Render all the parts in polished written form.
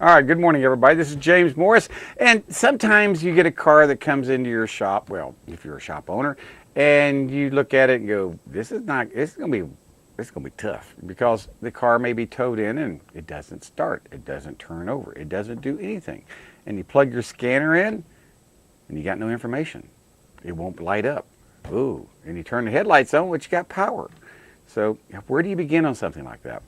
All right, good morning, everybody. This is James Morris. And sometimes you get a car that comes into your shop, well, if you're a shop owner, and you look at it and go, this is going to be tough because the car may be towed in and it doesn't start. It doesn't turn over. It doesn't do anything. And you plug your scanner in and you got no information. It won't light up. Ooh, and you turn the headlights on, but you got power. So where do you begin on something like that?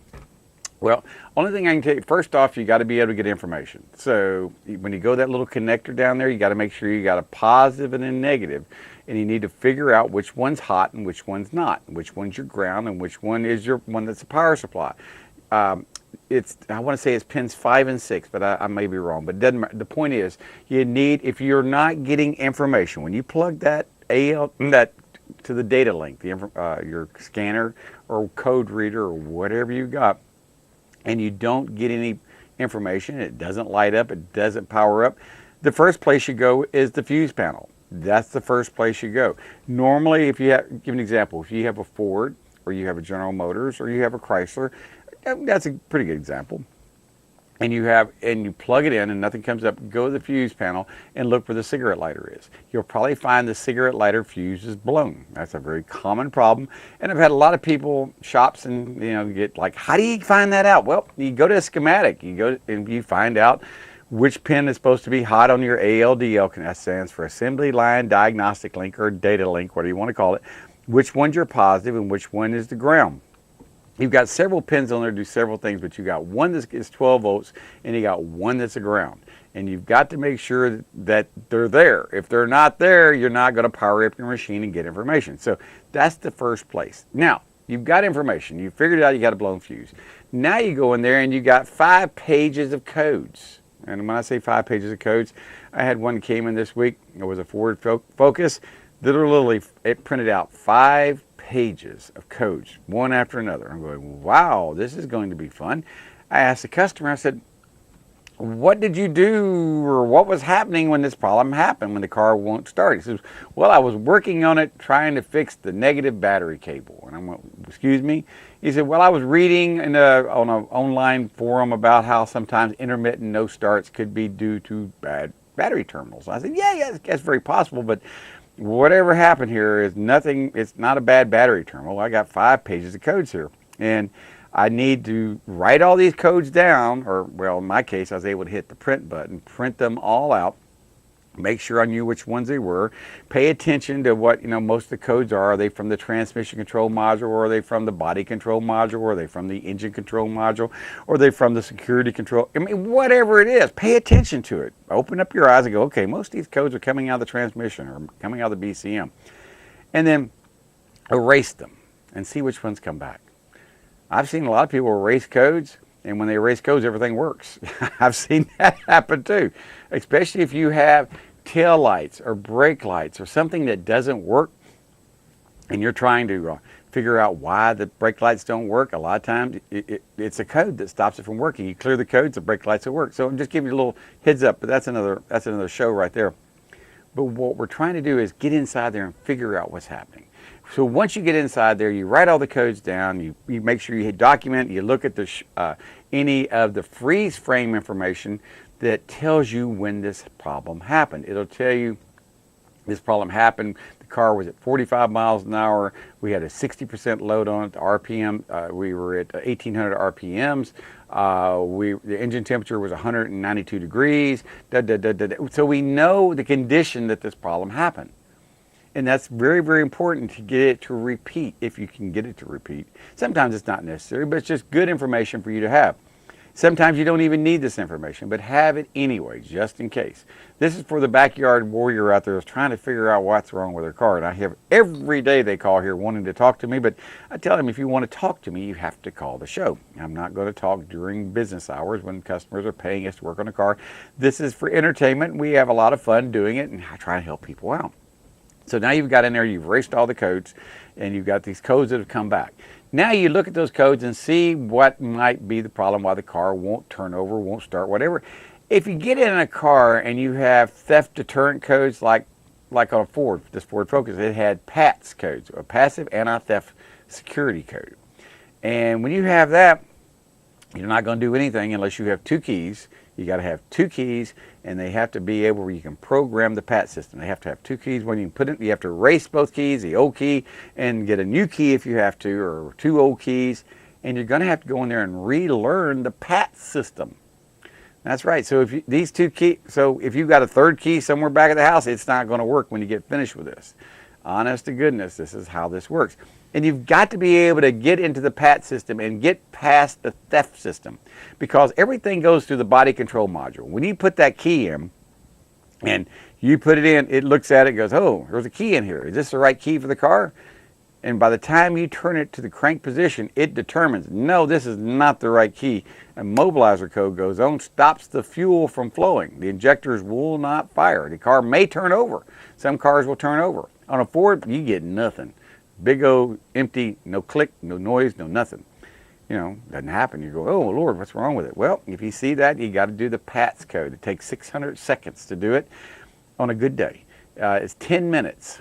Well, only thing I can tell you, first off, you got to be able to get information. So when you go that little connector down there, you got to make sure you got a positive and a negative, and you need to figure out which one's hot and which one's not, which one's your ground and which one is your one that's a power supply. I want to say it's pins 5 and 6, but I may be wrong. But it doesn't matter. The point is, you need, if you're not getting information, when you plug that that to the data link, your scanner or code reader or whatever you got, and you don't get any information, it doesn't light up, it doesn't power up, the first place you go is the fuse panel. That's the first place you go. Normally, if you have, give an example, if you have a Ford or you have a General Motors or you have a Chrysler, that's a pretty good example. And you plug it in and nothing comes up, go to the fuse panel and look where the cigarette lighter is. You'll probably find the cigarette lighter fuse is blown. That's a very common problem. And I've had a lot of people, shops, and get like, how do you find that out? Well, you go to a schematic, you go and you find out which pin is supposed to be hot on your ALDL, that stands for Assembly Line Diagnostic Link or Data Link, whatever you want to call it, which one's your positive and which one is the ground. You've got several pins on there to do several things, but you got one that is 12 volts and you got one that's a ground. And you've got to make sure that they're there. If they're not there, you're not going to power up your machine and get information. So that's the first place. Now, you've got information. You figured out you got a blown fuse. Now you go in there and you got 5 pages of codes. And when I say 5 pages of codes, I had one that came in this week. It was a Ford Focus. Literally, it printed out 5 pages of codes, one after another. I'm going, wow, this is going to be fun. I asked the customer, I said, what did you do, or what was happening when this problem happened, when the car won't start? He says, well, I was working on it, trying to fix the negative battery cable. And I went, excuse me? He said, well, I was reading on an online forum about how sometimes intermittent no starts could be due to bad battery terminals. I said, yeah, that's very possible, but whatever happened here is nothing. It's not a bad battery terminal. I got 5 pages of codes here, and I need to write all these codes down, or well, in my case, I was able to hit the print button, print them all out, make sure I knew which ones they were, pay attention to what most of the codes are. Are they from the transmission control module, or are they from the body control module, or are they from the engine control module, or are they from the security control? I mean, whatever it is, pay attention to it. Open up your eyes and go, okay, most of these codes are coming out of the transmission or coming out of the BCM. And then erase them and see which ones come back. I've seen a lot of people erase codes, and when they erase codes, everything works. I've seen that happen too, especially if you have tail lights or brake lights or something that doesn't work, and you're trying to figure out why the brake lights don't work. A lot of times it's a code that stops it from working. You clear the codes, the brake lights will work. So I'm just giving you a little heads up, but that's another show right there. But what we're trying to do is get inside there and figure out what's happening. So once you get inside there, you write all the codes down, you make sure you document, you look at any of the freeze frame information that tells you when this problem happened. It'll tell you this problem happened, the car was at 45 miles an hour, we had a 60% load on it, the RPM, we were at 1800 RPMs, the engine temperature was 192 degrees, so we know the condition that this problem happened. And that's very, very important to get it to repeat, if you can get it to repeat. Sometimes it's not necessary, but it's just good information for you to have. Sometimes you don't even need this information, but have it anyway, just in case. This is for the backyard warrior out there who's trying to figure out what's wrong with their car. And I have every day they call here wanting to talk to me, but I tell them if you want to talk to me, you have to call the show. I'm not going to talk during business hours when customers are paying us to work on a car. This is for entertainment. We have a lot of fun doing it, and I try to help people out. So now you've got in there, you've erased all the codes, and you've got these codes that have come back. Now you look at those codes and see what might be the problem, why the car won't turn over, won't start, whatever. If you get in a car and you have theft deterrent codes like on a Ford, this Ford Focus, it had PATS codes, a passive anti-theft security code. And when you have that, you're not going to do anything unless you have 2 keys. You got to have 2 keys, and they have to be able where you can program the PAT system. They have to have 2 keys. When you put it, you have to erase both keys, the old key, and get a new key if you have to, or 2 old keys. And you're going to have to go in there and relearn the PAT system. That's right. So if these 2 keys, so if you've got a 3rd key somewhere back at the house, it's not going to work when you get finished with this. Honest to goodness, this is how this works. And you've got to be able to get into the PAT system and get past the theft system, because everything goes through the body control module. When you put that key in and you put it in, it looks at it and goes, oh, there's a key in here. Is this the right key for the car? And by the time you turn it to the crank position, it determines, no, this is not the right key. A mobilizer code goes on, stops the fuel from flowing. The injectors will not fire. The car may turn over. Some cars will turn over. On a Ford, you get nothing. Big old empty, no click, no noise, no nothing. You know, doesn't happen. You go, oh, Lord, what's wrong with it? Well, if you see that, you got to do the PATS code. It takes 600 seconds to do it on a good day. It's 10 minutes.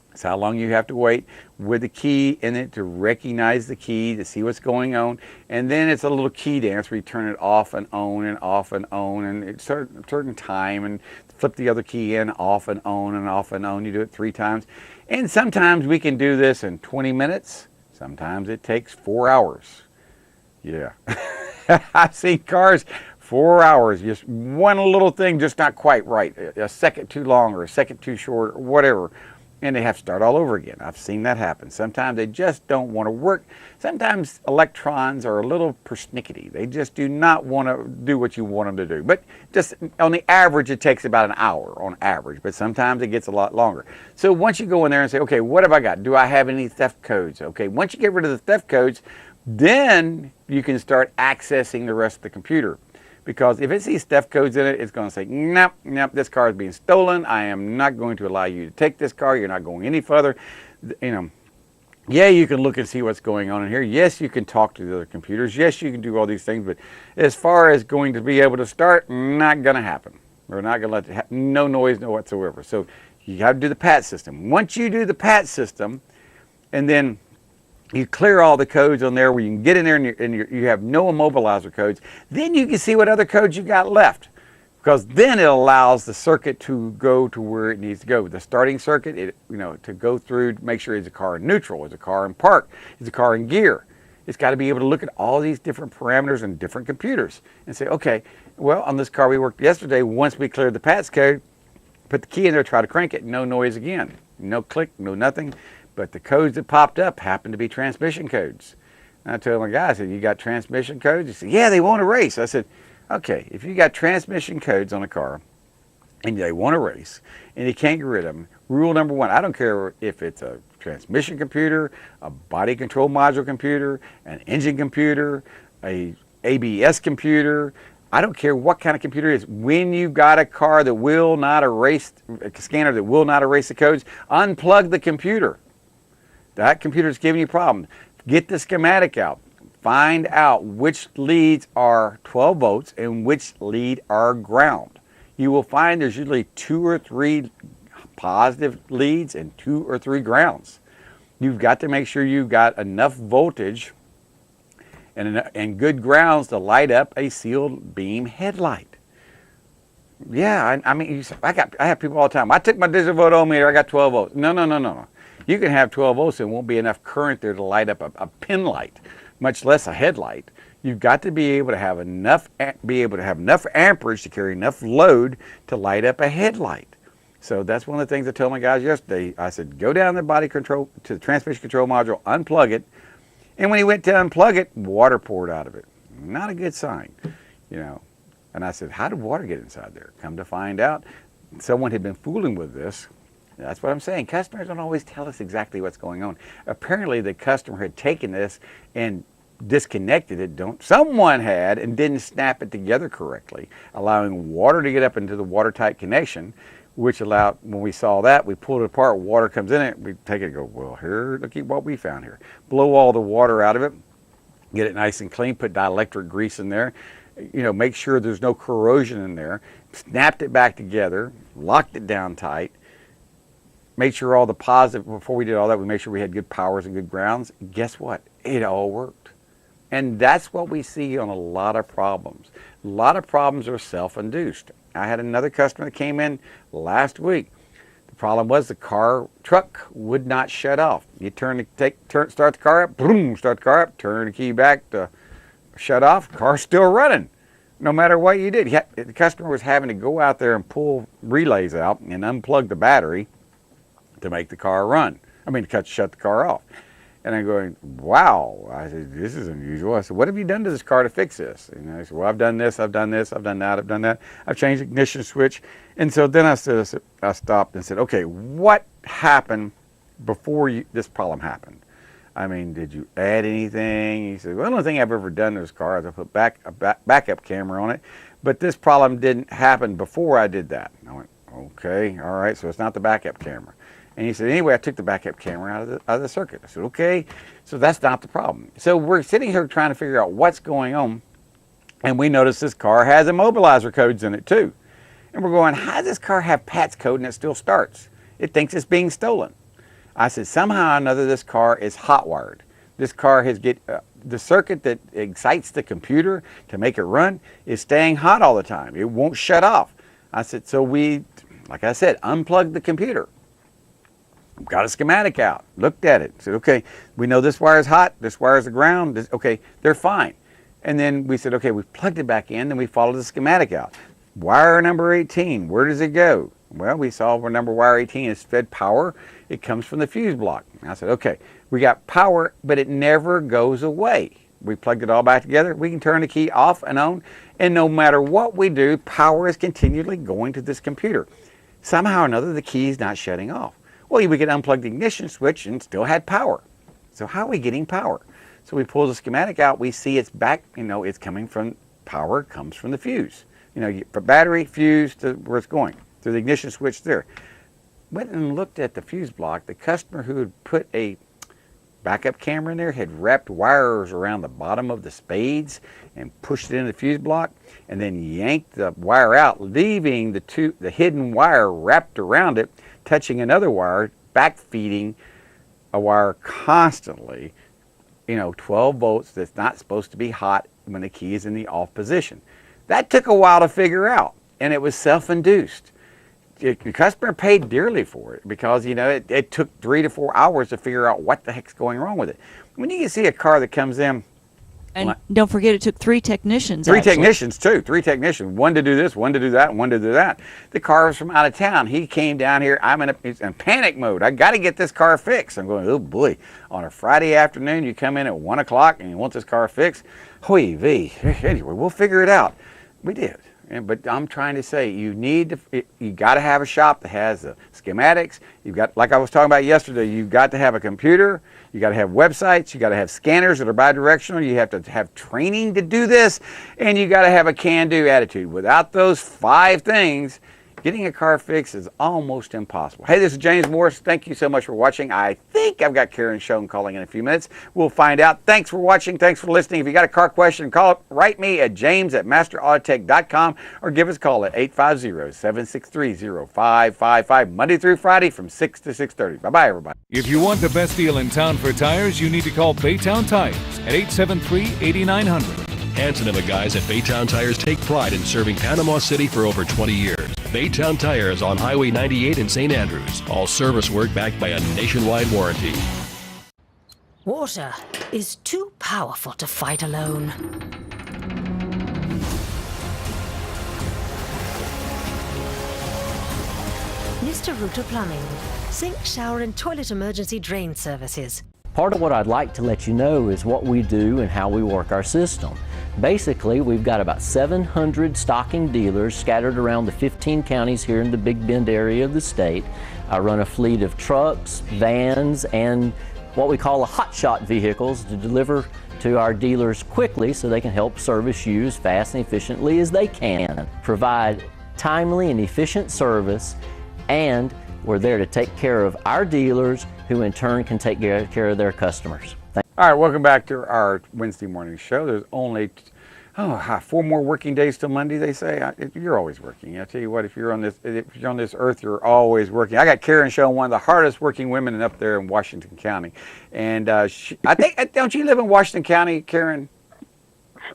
That's how long you have to wait with the key in it to recognize the key, to see what's going on. And then it's a little key dance where you turn it off and on and off and on, and it's a certain time, and flip the other key in, off and on and off and on. You do it 3 times. And sometimes we can do this in 20 minutes. Sometimes it takes 4 hours. Yeah. I've seen cars 4 hours, just one little thing just not quite right. A second too long or a second too short or whatever. And they have to start all over again. I've seen that happen. Sometimes they just don't want to work. Sometimes electrons are a little persnickety. They just do not want to do what you want them to do. But just on the average, it takes about an hour on average. But sometimes it gets a lot longer. So once you go in there and say, okay, what have I got? Do I have any theft codes? Okay, once you get rid of the theft codes, then you can start accessing the rest of the computer. Because if it sees theft codes in it, it's going to say, nope, nope, this car is being stolen. I am not going to allow you to take this car. You're not going any further. You know, yeah, you can look and see what's going on in here. Yes, you can talk to the other computers. Yes, you can do all these things. But as far as going to be able to start, not going to happen. We're not going to let it happen. No noise, no whatsoever. So you have to do the PAT system. Once you do the PAT system, and then you clear all the codes on there where you can get in there and you have no immobilizer codes, then you can see what other codes you got left. Because then it allows the circuit to go to where it needs to go. The starting circuit, to go through, to make sure is the car in neutral, is the car in park, is the car in gear. It's got to be able to look at all these different parameters and different computers and say, okay, well, on this car we worked yesterday, once we cleared the PATS code, put the key in there, try to crank it, no noise again. No click, no nothing. But the codes that popped up happened to be transmission codes. And I told my guy, I said, you got transmission codes? He said, yeah, they won't erase. I said, okay, if you got transmission codes on a car and they won't erase and you can't get rid of them, rule number 1, I don't care if it's a transmission computer, a body control module computer, an engine computer, a ABS computer, I don't care what kind of computer it is. When you've got a car that will not erase, a scanner that will not erase the codes, unplug the computer. That computer is giving you problems. Get the schematic out. Find out which leads are 12 volts and which lead are ground. You will find there's usually 2 or 3 positive leads and 2 or 3 grounds. You've got to make sure you've got enough voltage and good grounds to light up a sealed beam headlight. Yeah, I mean, I have people all the time. I took my digital voltometer, I got 12 volts. No. You can have 12 volts and won't be enough current there to light up a pin light, much less a headlight. You've got to be able to have enough amperage to carry enough load to light up a headlight. So that's one of the things I told my guys yesterday. I said, go down the body control to the transmission control module, unplug it. And when he went to unplug it, water poured out of it. Not a good sign, And I said, how did water get inside there? Come to find out, someone had been fooling with this. That's what I'm saying. Customers don't always tell us exactly what's going on. Apparently, the customer had taken this and disconnected it. Someone had and didn't snap it together correctly, allowing water to get up into the watertight connection, which allowed, when we saw that, we pulled it apart, water comes in it, we take it and go, well, here, look at what we found here. Blow all the water out of it, get it nice and clean, put dielectric grease in there, make sure there's no corrosion in there, snapped it back together, locked it down tight, made sure all the positive, before we did all that, we made sure we had good powers and good grounds. Guess what? It all worked. And that's what we see on a lot of problems. A lot of problems are self-induced. I had another customer that came in last week. The problem was the truck would not shut off. You start the car up, boom, start the car up, turn the key back to shut off, car's still running. No matter what you did. The customer was having to go out there and pull relays out and unplug the battery to make the car run. Shut the car off. And I'm going, wow. I said, this is unusual. I said, what have you done to this car to fix this? And I said, well, I've done this, I've done this, I've done that, I've done that. I've changed the ignition switch. And so then I stopped and said, okay, what happened before this problem happened? Did you add anything? He said, well, the only thing I've ever done to this car is I put a backup camera on it. But this problem didn't happen before I did that. I went, okay, all right, so it's not the backup camera. And he said, anyway, I took the backup camera out of the circuit. I said, okay, so that's not the problem. So we're sitting here trying to figure out what's going on, and we notice this car has immobilizer codes in it too. And we're going, how does this car have PATS code and it still starts? It thinks it's being stolen. I said, somehow or another, this car is hot wired. This car has the circuit that excites the computer to make it run is staying hot all the time. It won't shut off. I said, so we, like I said, unplugged the computer. Got a schematic out, looked at it, said, okay, we know this wire is hot, this wire is the ground, okay, they're fine. And then we said, okay, we plugged it back in, and we followed the schematic out. Wire number 18, where does it go? Well, we saw where wire 18 is fed power. It comes from the fuse block. I said, okay, we got power, but it never goes away. We plugged it all back together. We can turn the key off and on, and no matter what we do, power is continually going to this computer. Somehow or another, the key is not shutting off. Well, we could unplug the ignition switch and still had power. So how are we getting power? So we pull the schematic out, we see it's back, it's coming from, power comes from the fuse. For battery, fuse, to where it's going, through the ignition switch there. Went and looked at the fuse block. The customer who had put a backup camera in there had wrapped wires around the bottom of the spades and pushed it in the fuse block, and then yanked the wire out, leaving the hidden wire wrapped around it, touching another wire, back feeding a wire constantly, 12 volts that's not supposed to be hot when the key is in the off position. That took a while to figure out, and it was self-induced. The customer paid dearly for it because, it took 3 to 4 hours to figure out what the heck's going wrong with it. When you can see a car that comes in, and don't forget, it took 3 technicians. Three technicians, one to do this, one to do that, and one to do that. The car was from out of town. He came down here. He's in panic mode. I got to get this car fixed. I'm going, oh boy, on a Friday afternoon, you come in at 1 o'clock and you want this car fixed? Hoi vee. Anyway, we'll figure it out. We did. But I'm trying to say, you got to have a shop that has the schematics. You've got, like I was talking about yesterday, you've got to have a computer. You got to have websites. You got to have scanners that are bidirectional. You have to have training to do this, and you got to have a can-do attitude. Without those 5 things, getting a car fixed is almost impossible. Hey, this is James Morris. Thank you so much for watching. I think I've got Karen Schoen calling in a few minutes. We'll find out. Thanks for watching. Thanks for listening. If you got a car question, write me at james@masterautotech.com or give us a call at 850-763-0555, Monday through Friday from 6 to 6:30. Bye-bye, everybody. If you want the best deal in town for tires, you need to call Baytown Tires at 873-8900. Hanson and the guys at Baytown Tires take pride in serving Panama City for over 20 years. Baytown Tires on Highway 98 in St. Andrews. All service work backed by a nationwide warranty. Water is too powerful to fight alone. Mr. Router Plumbing. Sink, shower, and toilet emergency drain services. Part of what I'd like to let you know is what we do and how we work our system. Basically, we've got about 700 stocking dealers scattered around the 15 counties here in the Big Bend area of the state. I run a fleet of trucks, vans, and what we call hotshot vehicles to deliver to our dealers quickly so they can help service you as fast and efficiently as they can. Provide timely and efficient service, and we're there to take care of our dealers, who in turn can take care of their customers. All right, welcome back to our Wednesday morning show. There's only 4 more working days till Monday, they say. You're always working. I tell you what, if you're on this earth, you're always working. I got Karen Schoen, one of the hardest working women up there in Washington County, and I think, don't you live in Washington County, Karen?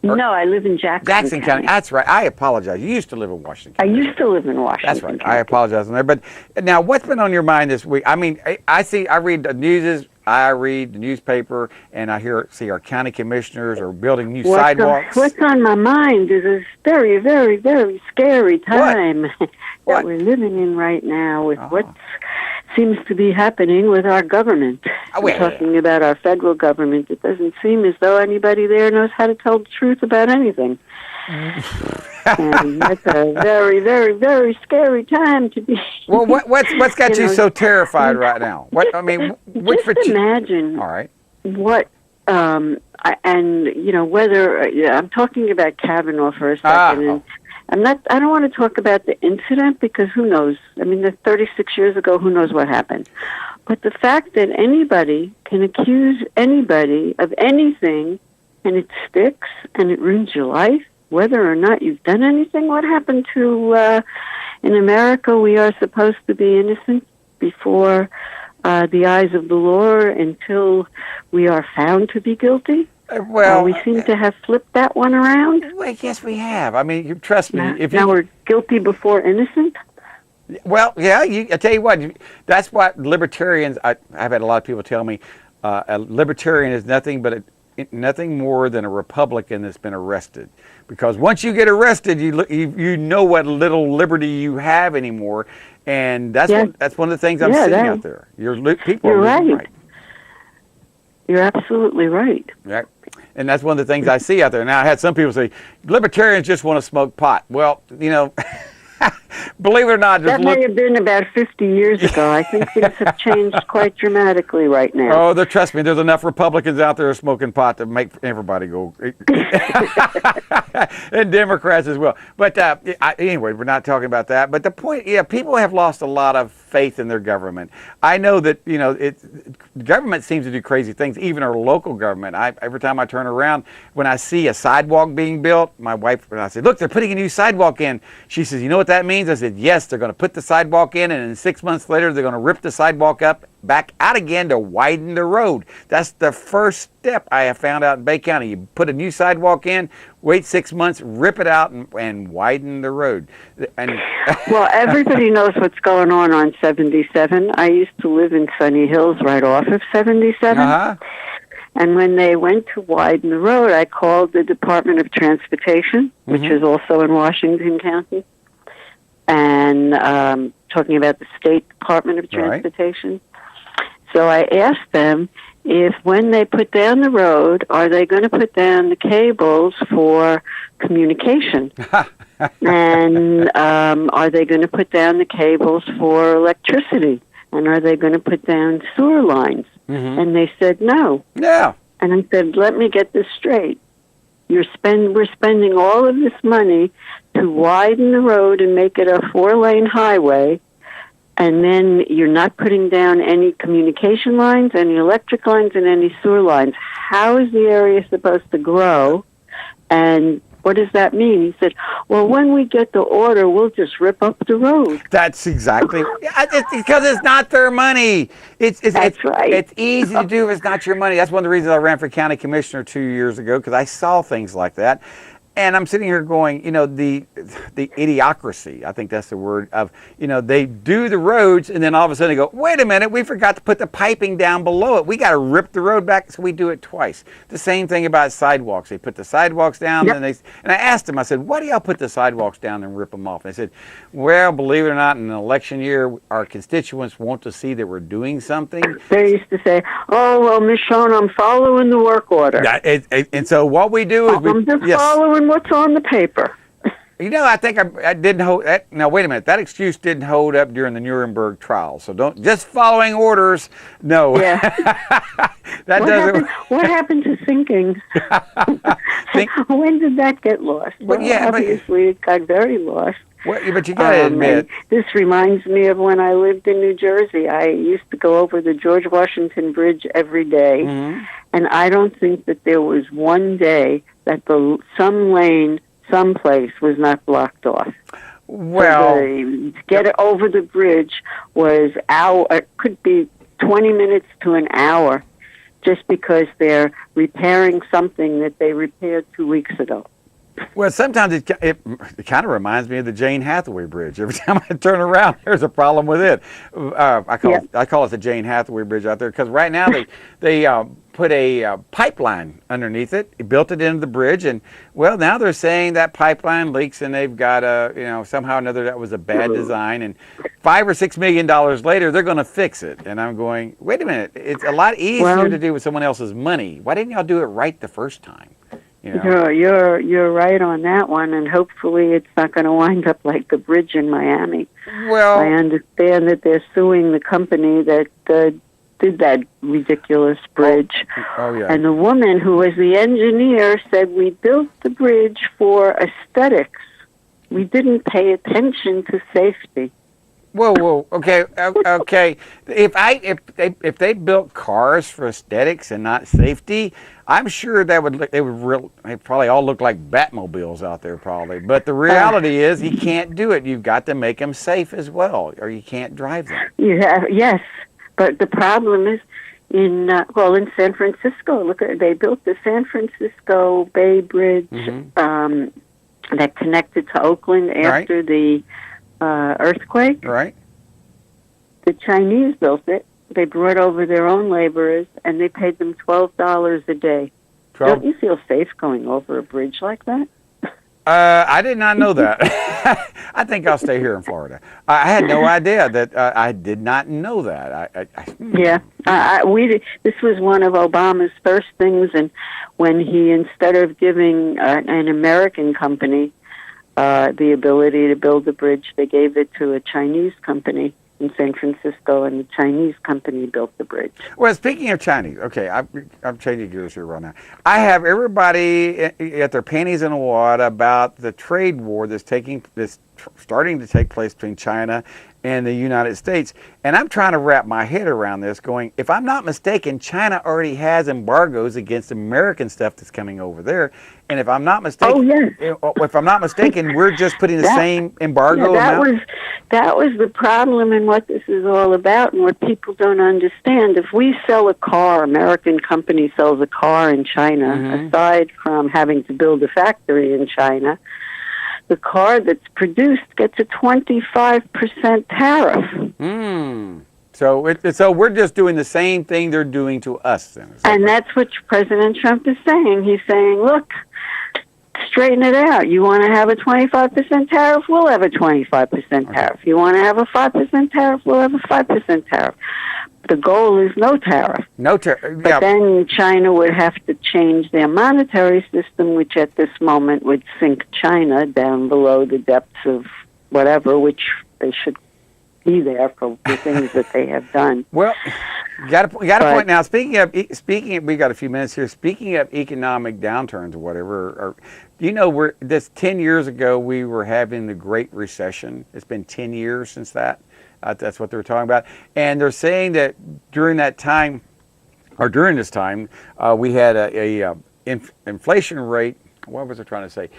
No, I live in Jackson County. That's right. I apologize. You used to live in Washington I County. used to live in Washington. That's right. County. I apologize on there. But now, what's been on your mind this week? I mean, I read the news, I read the newspaper, and I see our county commissioners are building new sidewalks. What's on my mind is this very, very, very scary time that we're living in right now with what seems to be happening with our government. We're talking about our federal government. It doesn't seem as though anybody there knows how to tell the truth about anything. And that's a very, very, very scary time to be. Well, what's got you so terrified right now? What I mean, just imagine. All right. What whether I'm talking about Kavanaugh for a second, and I don't want to talk about the incident because who knows? I mean, 36 years ago, who knows what happened? But the fact that anybody can accuse anybody of anything, and it sticks and it ruins your life, whether or not you've done anything. What happened to in America? We are supposed to be innocent before the eyes of the law until we are found to be guilty. Well, we seem to have flipped that one around. Well, yes, we have. I mean, you trust me. Now we're guilty before innocent. Well, yeah. I tell you what. That's what libertarians. I've had a lot of people tell me, a libertarian is nothing more than a Republican that's been arrested. Because once you get arrested, you know what little liberty you have anymore, and that's one of the things I'm seeing out there. People are right. You're absolutely right. Right. And that's one of the things I see out there. Now, I had some people say, libertarians just want to smoke pot. Well, believe it or not. That may have been about 50 years ago. I think things have changed quite dramatically right now. Oh, trust me, there's enough Republicans out there smoking pot to make everybody go. And Democrats as well. But anyway, we're not talking about that. But the point, people have lost a lot of faith in their government. I know that, government seems to do crazy things, even our local government. Every time I turn around, when I see a sidewalk being built, my wife, and I say, look, they're putting a new sidewalk in. She says, you know what that means? I said, yes, they're going to put the sidewalk in, and then 6 months later, they're going to rip the sidewalk back out again to widen the road. That's the first step I have found out in Bay County. You put a new sidewalk in, wait 6 months, rip it out, and widen the road. And well, everybody knows what's going on 77. I used to live in Sunny Hills right off of 77. And when they went to widen the road, I called the Department of Transportation, which is also in Washington County, and talking about the State Department of Transportation. Right. So I asked them if when they put down the road, are they going to put down the cables for communication? And are they going to put down the cables for electricity? And are they going to put down sewer lines? And they said no. Yeah. And I said, let me get this straight. We're spending all of this money to widen the road and make it a 4-lane highway, and then you're not putting down any communication lines, any electric lines, and any sewer lines. How is the area supposed to grow? And what does that mean? He said, well, when we get the order, we'll just rip up the road. That's exactly, because it's not their money. That's right. It's easy to do if it's not your money. That's one of the reasons I ran for county commissioner 2 years ago, because I saw things like that. And I'm sitting here going, the idiocracy, I think that's the word, of, they do the roads and then all of a sudden they go, wait a minute, we forgot to put the piping down below it. We got to rip the road back, so we do it twice. The same thing about sidewalks. They put the sidewalks down, and I asked them, I said, why do y'all put the sidewalks down and rip them off? And they said, well, believe it or not, in an election year, our constituents want to see that we're doing something. They used to say, oh, well, Ms. Schoen, I'm following the work order. And so what we do is I'm just following what's on the paper. I think I didn't hold that. Now, wait a minute. That excuse didn't hold up during the Nuremberg trial. So don't just following orders. No. Yeah. What happened to thinking? When did that get lost? Well, obviously it got very lost. Well, but you got to admit. This reminds me of when I lived in New Jersey. I used to go over the George Washington Bridge every day, and I don't think that there was one day that some lane someplace was not blocked off. Well, so to get it over the bridge was it could be 20 minutes to an hour just because they're repairing something that they repaired 2 weeks ago. Well, sometimes it kind of reminds me of the Jane Hathaway Bridge. Every time I turn around, there's a problem with it. I call it the Jane Hathaway Bridge out there because right now they put a pipeline underneath it, built it into the bridge, and well, now they're saying that pipeline leaks, and they've got somehow or another that was a bad design, and $5 or $6 million later they're going to fix it. And I'm going, wait a minute, it's a lot easier to do with someone else's money. Why didn't y'all do it right the first time? You know? You're right on that one, and hopefully it's not going to wind up like the bridge in Miami. Well, I understand that they're suing the company that did that ridiculous bridge. Oh, yeah. And the woman who was the engineer said, we built the bridge for aesthetics. We didn't pay attention to safety. Whoa, okay. If they built cars for aesthetics and not safety, I'm sure they probably all look like Batmobiles out there, probably. But the reality is, you can't do it. You've got to make them safe as well, or you can't drive them. Yes, but the problem is in San Francisco. They built the San Francisco Bay Bridge that connected to Oakland after the earthquake. Right. The Chinese built it. They brought over their own laborers, and they paid them $12 a day. Don't you feel safe going over a bridge like that? I did not know that. I think I'll stay here in Florida. I had no idea that. I did not know that. Yeah, this was one of Obama's first things, and when he, instead of giving an American company the ability to build a bridge, they gave it to a Chinese company in San Francisco, and the Chinese company built the bridge. Well, speaking of Chinese, okay, I'm changing gears here right now. I have everybody at their panties in the water about the trade war that's starting to take place between China and the United States. And I'm trying to wrap my head around this going, if I'm not mistaken, China already has embargoes against American stuff that's coming over there. And if I'm not mistaken, if I'm not mistaken, we're just putting the same embargo amount. That was the problem in what this is all about and what people don't understand. If we sell a car, American company sells a car in China, aside from having to build a factory in China, the car that's produced gets a 25% tariff. So we're just doing the same thing they're doing to us then. And that's what President Trump is saying. He's saying, look, straighten it out. You want to have a 25% tariff? We'll have a 25% tariff. You want to have a 5% tariff? We'll have a 5% tariff. The goal is no tariff. No tariff. But then China would have to change their monetary system, which at this moment would sink China down below the depths of whatever, which they should be there for the things that they have done. Well, you got a point now. Speaking of, we got a few minutes here. Speaking of economic downturns or whatever, this 10 years ago we were having the Great Recession. It's been 10 years since that. That's what they were talking about, and they're saying that during this time, we had a inflation rate. What was I trying to say?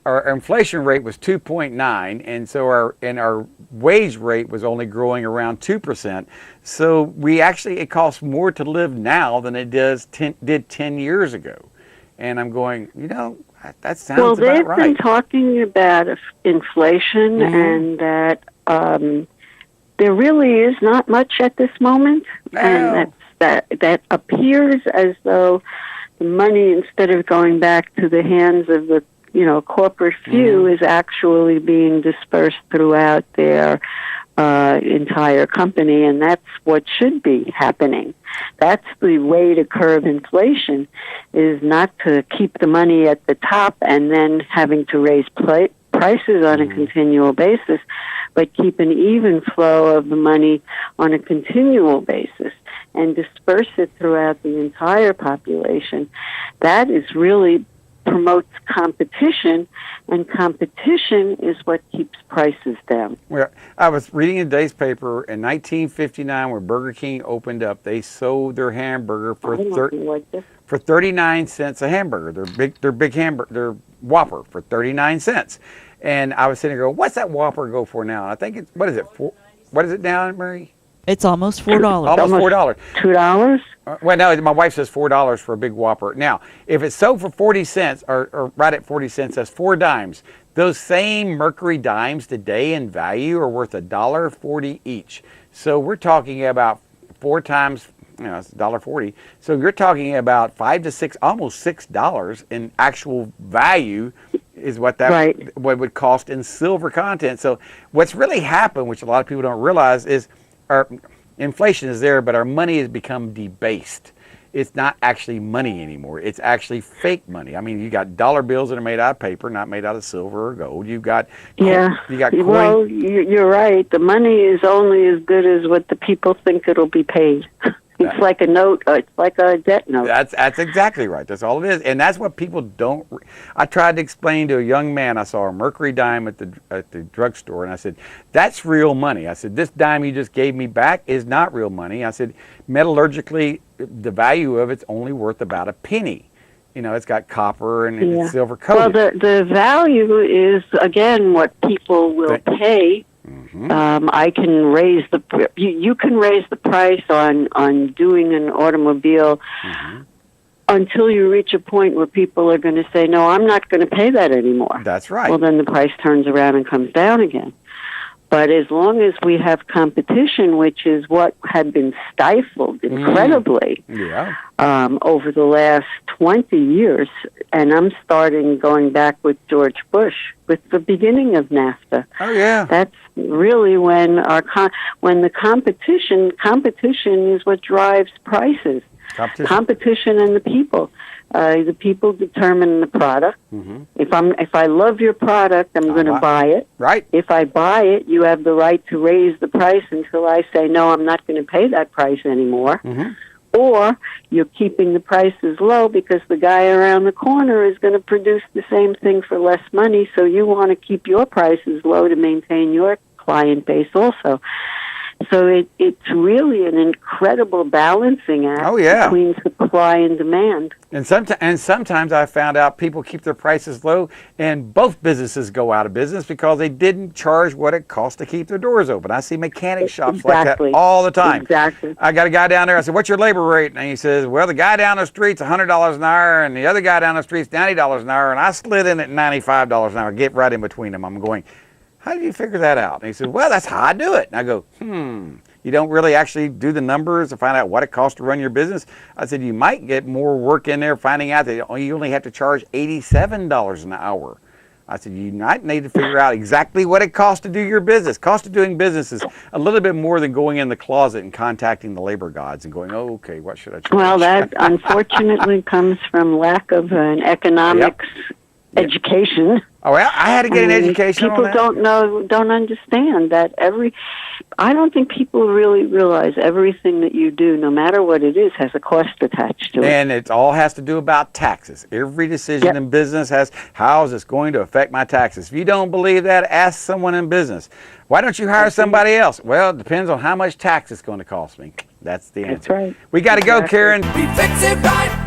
Our inflation rate was 2.9, and so our wage rate was only growing around 2%. So it costs more to live now than it did 10 years ago. And I'm going, that sounds about right. Well, they've been talking about inflation and that there really is not much at this moment, and that appears as though the money, instead of going back to the hands of the corporate few, is actually being dispersed throughout their entire company, and that's what should be happening. That's the way to curb inflation, is not to keep the money at the top and then having to raise prices on a continual basis, but keep an even flow of the money on a continual basis and disperse it throughout the entire population. That is really promotes competition, and competition is what keeps prices down. Well, I was reading in today's paper in 1959 when Burger King opened up, they sold their hamburger for 39 cents a hamburger. Their big hamburger, their Whopper for 39 cents. And I was sitting there going, what's that Whopper go for now? I think what is it now, Mary? It's almost $4. Almost $4. $2? Well, no, my wife says $4 for a big Whopper. Now, if it's sold for 40 cents or right at 40 cents, that's 4 dimes. Those same Mercury dimes today in value are worth $1.40 each. So we're talking about 4 times, it's $1.40. So you're talking about $5 to $6, almost $6 in actual value is what that Right. what would cost in silver content. So what's really happened, which a lot of people don't realize, is our inflation is there, but our money has become debased. It's not actually money anymore. It's actually fake money. I mean, you got dollar bills that are made out of paper, not made out of silver or gold. You've got you got coin. Well, you're right. The money is only as good as what the people think it'll be paid. It's like a note. It's like a debt note. That's exactly right. That's all it is, and that's what people don't. I tried to explain to a young man. I saw a Mercury dime at the drugstore, and I said, "That's real money." I said, "This dime you just gave me back is not real money." I said, "Metallurgically, the value of it's only worth about a penny. It's got copper and it's silver coated." Well, the value is again what people will pay. Mm-hmm. I can raise you can raise the price on doing an automobile until you reach a point where people are going to say, "No, I'm not going to pay that anymore." That's right. Well, then the price turns around and comes down again. But as long as we have competition, which is what had been stifled incredibly over the last 20 years, and I'm starting going back with George Bush, with the beginning of NAFTA. Oh, yeah. That's really when when the competition is what drives prices. Competition and the people. The people determine the product. Mm-hmm. If I love your product, I'm going to buy it. Right. If I buy it, you have the right to raise the price until I say, no, I'm not going to pay that price anymore. Mm-hmm. Or you're keeping the prices low because the guy around the corner is going to produce the same thing for less money, so you want to keep your prices low to maintain your client base also. So it's really an incredible balancing act between supply and demand. And sometimes I found out people keep their prices low, and both businesses go out of business because they didn't charge what it costs to keep their doors open. I see mechanic shops like that all the time. Exactly. I got a guy down there. I said, "What's your labor rate?" And he says, "Well, the guy down the street's $100 an hour, and the other guy down the street's $90 an hour, and I slid in at $95 an hour. Get right in between them." I'm going, "How did you figure that out?" And he said, "Well, that's how I do it." And I go, You don't really actually do the numbers to find out what it costs to run your business? I said, you might get more work in there finding out that you only have to charge $87 an hour. I said, you might need to figure out exactly what it costs to do your business. Cost of doing business is a little bit more than going in the closet and contacting the labor gods and going, "Oh, okay, what should I charge?" Well, that unfortunately comes from lack of an economics education. Oh, well, I had to get an education on that. People don't understand that I don't think people really realize everything that you do, no matter what it is, has a cost attached to it. And it all has to do about taxes. Every decision in business has, how is this going to affect my taxes? If you don't believe that, ask someone in business. Why don't you hire somebody else? Well, it depends on how much tax it's going to cost me. That's the answer. That's right. We got to go, Karen. We fix it right.